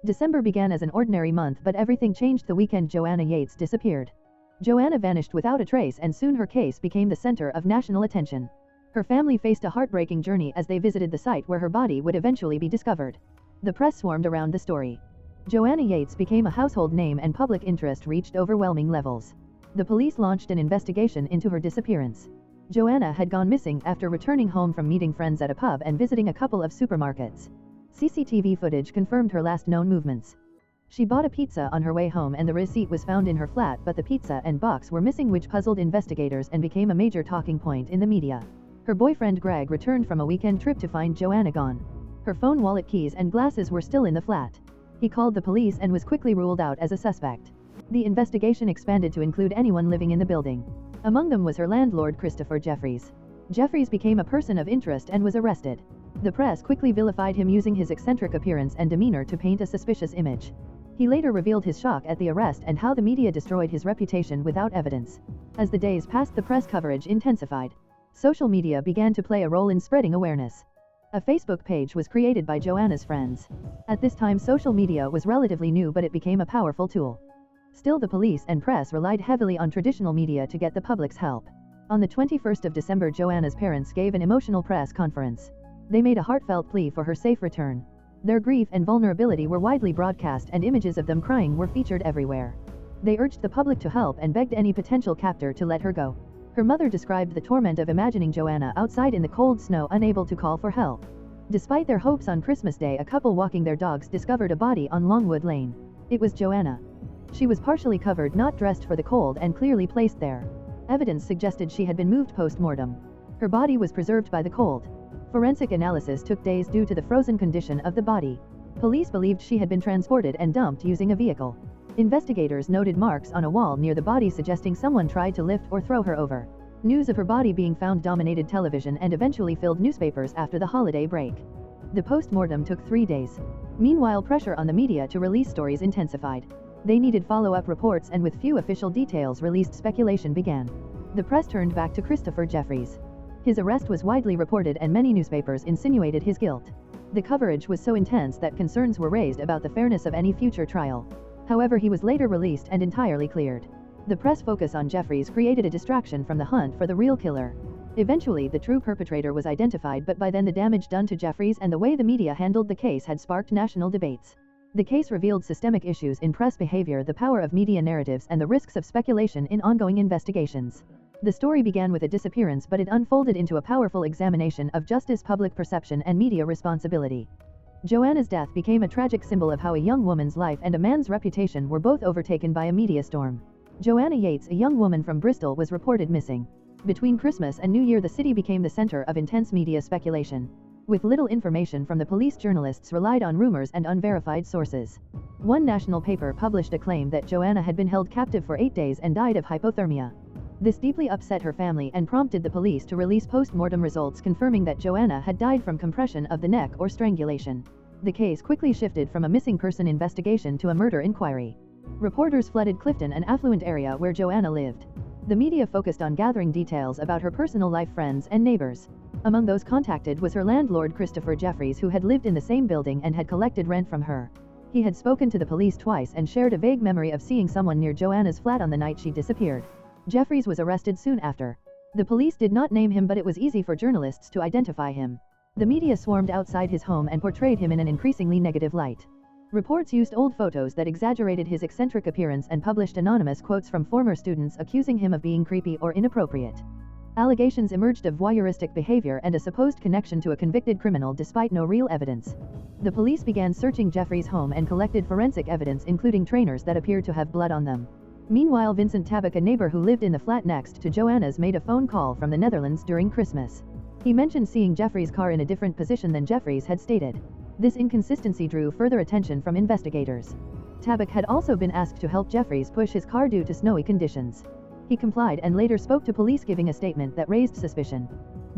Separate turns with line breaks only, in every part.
December began as an ordinary month, but everything changed the weekend Joanna Yeates disappeared. Joanna vanished without a trace, and soon her case became the center of national attention. Her family faced a heartbreaking journey as they visited the site where her body would eventually be discovered. The press swarmed around the story. Joanna Yeates became a household name and public interest reached overwhelming levels. The police launched an investigation into her disappearance. Joanna had gone missing after returning home from meeting friends at a pub and visiting a couple of supermarkets. CCTV footage confirmed her last known movements. She bought a pizza on her way home and the receipt was found in her flat, but the pizza and box were missing, which puzzled investigators and became a major talking point in the media. Her boyfriend Greg returned from a weekend trip to find Joanna gone. Her phone, wallet, keys and glasses were still in the flat. He called the police and was quickly ruled out as a suspect. The investigation expanded to include anyone living in the building. Among them was her landlord Christopher Jeffries. Jeffries became a person of interest and was arrested. The press quickly vilified him, using his eccentric appearance and demeanor to paint a suspicious image. He later revealed his shock at the arrest and how the media destroyed his reputation without evidence. As the days passed, the press coverage intensified. Social media began to play a role in spreading awareness. A Facebook page was created by Joanna's friends. At this time, social media was relatively new, but it became a powerful tool. Still, the police and press relied heavily on traditional media to get the public's help. On the 21st of December, Joanna's parents gave an emotional press conference. They made a heartfelt plea for her safe return. Their grief and vulnerability were widely broadcast, and images of them crying were featured everywhere. They urged the public to help and begged any potential captor to let her go. Her mother described the torment of imagining Joanna outside in the cold snow, unable to call for help. Despite their hopes, on Christmas Day, a couple walking their dogs discovered a body on Longwood Lane. It was Joanna. She was partially covered, not dressed for the cold, and clearly placed there. Evidence suggested she had been moved post-mortem. Her body was preserved by the cold. Forensic analysis took days due to the frozen condition of the body. Police believed she had been transported and dumped using a vehicle. Investigators noted marks on a wall near the body, suggesting someone tried to lift or throw her over. News of her body being found dominated television and eventually filled newspapers after the holiday break. The post-mortem took 3 days. Meanwhile, pressure on the media to release stories intensified. They needed follow-up reports, and with few official details released, speculation began. The press turned back to Christopher Jeffries. His arrest was widely reported and many newspapers insinuated his guilt. The coverage was so intense that concerns were raised about the fairness of any future trial. However, he was later released and entirely cleared. The press focus on Jeffries created a distraction from the hunt for the real killer. Eventually, the true perpetrator was identified, but by then the damage done to Jeffries and the way the media handled the case had sparked national debates. The case revealed systemic issues in press behavior, the power of media narratives, and the risks of speculation in ongoing investigations. The story began with a disappearance, but it unfolded into a powerful examination of justice, public perception, and media responsibility. Joanna's death became a tragic symbol of how a young woman's life and a man's reputation were both overtaken by a media storm. Joanna Yeates, a young woman from Bristol, was reported missing. Between Christmas and New Year, the city became the center of intense media speculation. With little information from the police, journalists relied on rumors and unverified sources. One national paper published a claim that Joanna had been held captive for 8 days and died of hypothermia. This deeply upset her family and prompted the police to release post-mortem results confirming that Joanna had died from compression of the neck or strangulation. The case quickly shifted from a missing person investigation to a murder inquiry. Reporters flooded Clifton, an affluent area where Joanna lived. The media focused on gathering details about her personal life, friends, and neighbors. Among those contacted was her landlord Christopher Jeffries, who had lived in the same building and had collected rent from her. He had spoken to the police twice and shared a vague memory of seeing someone near Joanna's flat on the night she disappeared. Jeffries was arrested soon after. The police did not name him, but it was easy for journalists to identify him. The media swarmed outside his home and portrayed him in an increasingly negative light. Reports used old photos that exaggerated his eccentric appearance and published anonymous quotes from former students accusing him of being creepy or inappropriate. Allegations emerged of voyeuristic behavior and a supposed connection to a convicted criminal despite no real evidence. The police began searching Jeffries' home and collected forensic evidence, including trainers that appeared to have blood on them. Meanwhile, Vincent Tabak, a neighbor who lived in the flat next to Joanna's, made a phone call from the Netherlands during Christmas. He mentioned seeing Jeffries' car in a different position than Jeffries had stated. This inconsistency drew further attention from investigators. Tabak had also been asked to help Jeffries push his car due to snowy conditions. He complied and later spoke to police, giving a statement that raised suspicion.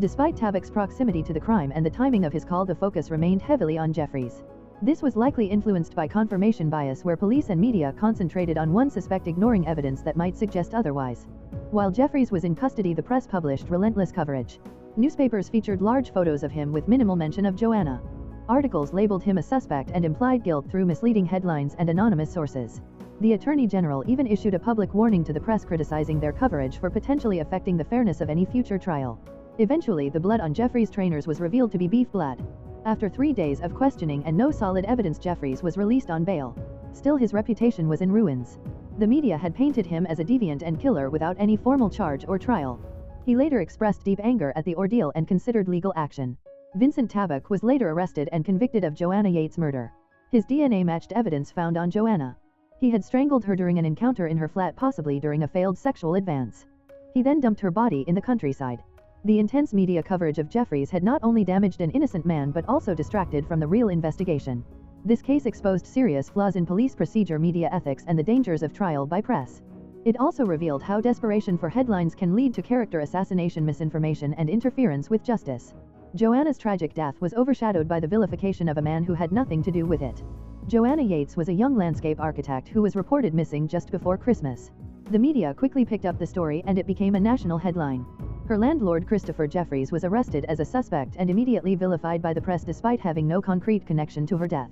Despite Tabak's proximity to the crime and the timing of his call, the focus remained heavily on Jeffries. This was likely influenced by confirmation bias, where police and media concentrated on one suspect, ignoring evidence that might suggest otherwise. While Jeffries was in custody, the press published relentless coverage. Newspapers featured large photos of him with minimal mention of Joanna. Articles labeled him a suspect and implied guilt through misleading headlines and anonymous sources. The Attorney General even issued a public warning to the press criticizing their coverage for potentially affecting the fairness of any future trial. Eventually, the blood on Jeffries' trainers was revealed to be beef blood. After 3 days of questioning and no solid evidence, Jeffries was released on bail. Still, his reputation was in ruins. The media had painted him as a deviant and killer without any formal charge or trial. He later expressed deep anger at the ordeal and considered legal action. Vincent Tabak was later arrested and convicted of Joanna Yeates' murder. His DNA matched evidence found on Joanna. He had strangled her during an encounter in her flat, possibly during a failed sexual advance. He then dumped her body in the countryside. The intense media coverage of Jeffries had not only damaged an innocent man but also distracted from the real investigation. This case exposed serious flaws in police procedure, media ethics, and the dangers of trial by press. It also revealed how desperation for headlines can lead to character assassination, misinformation, and interference with justice. Joanna's tragic death was overshadowed by the vilification of a man who had nothing to do with it. Joanna Yeates was a young landscape architect who was reported missing just before Christmas. The media quickly picked up the story and it became a national headline. Her landlord Christopher Jeffries was arrested as a suspect and immediately vilified by the press despite having no concrete connection to her death.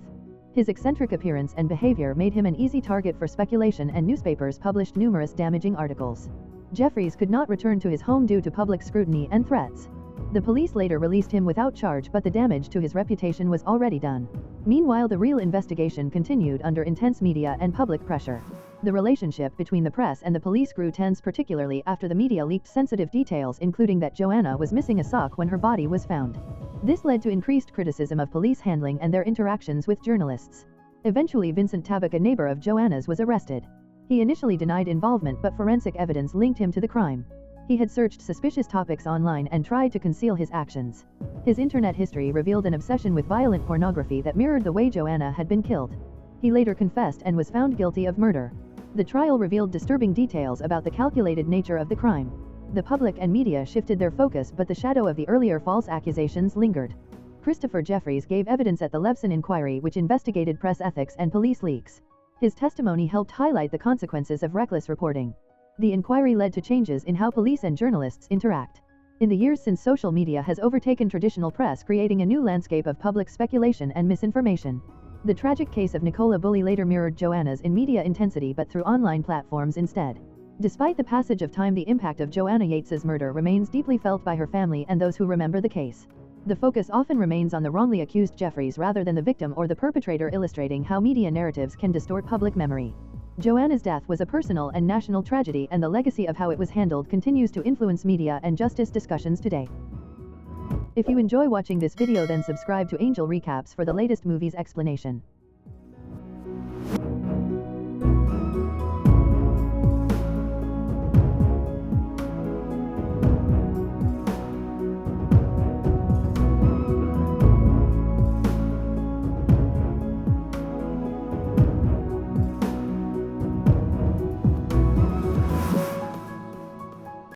His eccentric appearance and behavior made him an easy target for speculation, and newspapers published numerous damaging articles. Jeffries could not return to his home due to public scrutiny and threats. The police later released him without charge, but the damage to his reputation was already done. Meanwhile, the real investigation continued under intense media and public pressure. The relationship between the press and the police grew tense, particularly after the media leaked sensitive details, including that Joanna was missing a sock when her body was found. This led to increased criticism of police handling and their interactions with journalists. Eventually, Vincent Tabak, a neighbor of Joanna's, was arrested. He initially denied involvement, but forensic evidence linked him to the crime. He had searched suspicious topics online and tried to conceal his actions. His internet history revealed an obsession with violent pornography that mirrored the way Joanna had been killed. He later confessed and was found guilty of murder. The trial revealed disturbing details about the calculated nature of the crime. The public and media shifted their focus, but the shadow of the earlier false accusations lingered. Christopher Jeffries gave evidence at the Leveson inquiry, which investigated press ethics and police leaks. His testimony helped highlight the consequences of reckless reporting. The inquiry led to changes in how police and journalists interact. In the years since, social media has overtaken traditional press, creating a new landscape of public speculation and misinformation. The tragic case of Nicola Bulley later mirrored Joanna's in media intensity, but through online platforms instead. Despite the passage of time, the impact of Joanna Yeates' murder remains deeply felt by her family and those who remember the case. The focus often remains on the wrongly accused Jeffries rather than the victim or the perpetrator, illustrating how media narratives can distort public memory. Joanna's death was a personal and national tragedy, and the legacy of how it was handled continues to influence media and justice discussions today. If you enjoy watching this video, then subscribe to Angel Recaps for the latest movies explanation.